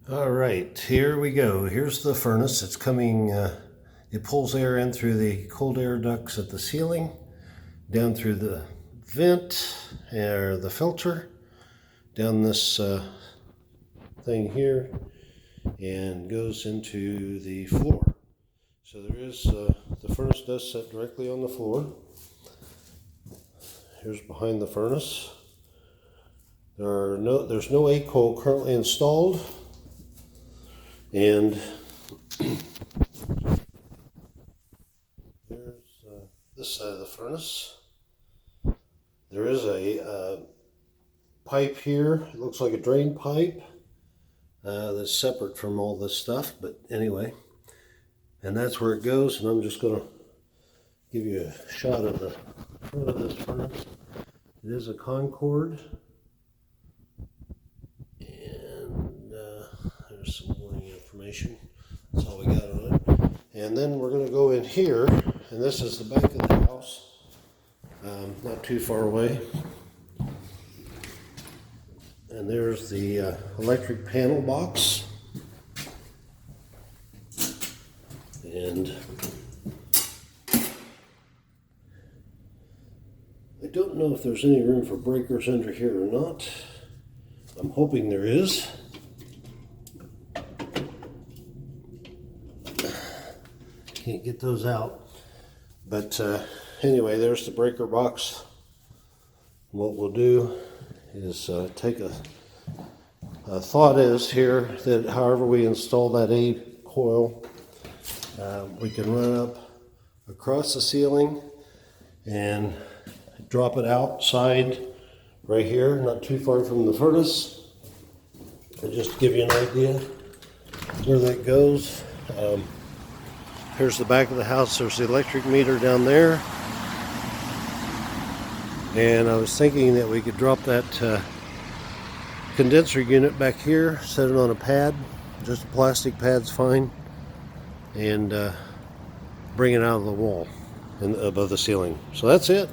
All right, here we go. Here's the furnace. It's coming, it pulls air in through the cold air ducts at the ceiling, down through the vent or the filter, down this thing here, and goes into the floor. So there is, the furnace does set directly on the floor. Here's behind the furnace. There's no A coil currently installed. And there's this side of the furnace. There is a pipe here. It looks like a drain pipe that's separate from all this stuff. But anyway, and that's where it goes. And I'm just going to give you a shot of the front of this furnace. It is a Concord. And there's some warning information. That's all we got on it. And then we're going to go in here, and this is the back of the house, not too far away. And there's the electric panel box. And I don't know if there's any room for breakers under here or not. I'm hoping there is. Can't get those out. But anyway, there's the breaker box. What we'll do is take a thought is here that however we install that A coil, we can run up across the ceiling and drop it outside right here, not too far from the furnace. And just to give you an idea where that goes. Here's the back of the house. There's the electric meter down there. And I was thinking that we could drop that condenser unit back here, set it on a pad, just a plastic pad's fine, and bring it out of the wall and above the ceiling. So that's it.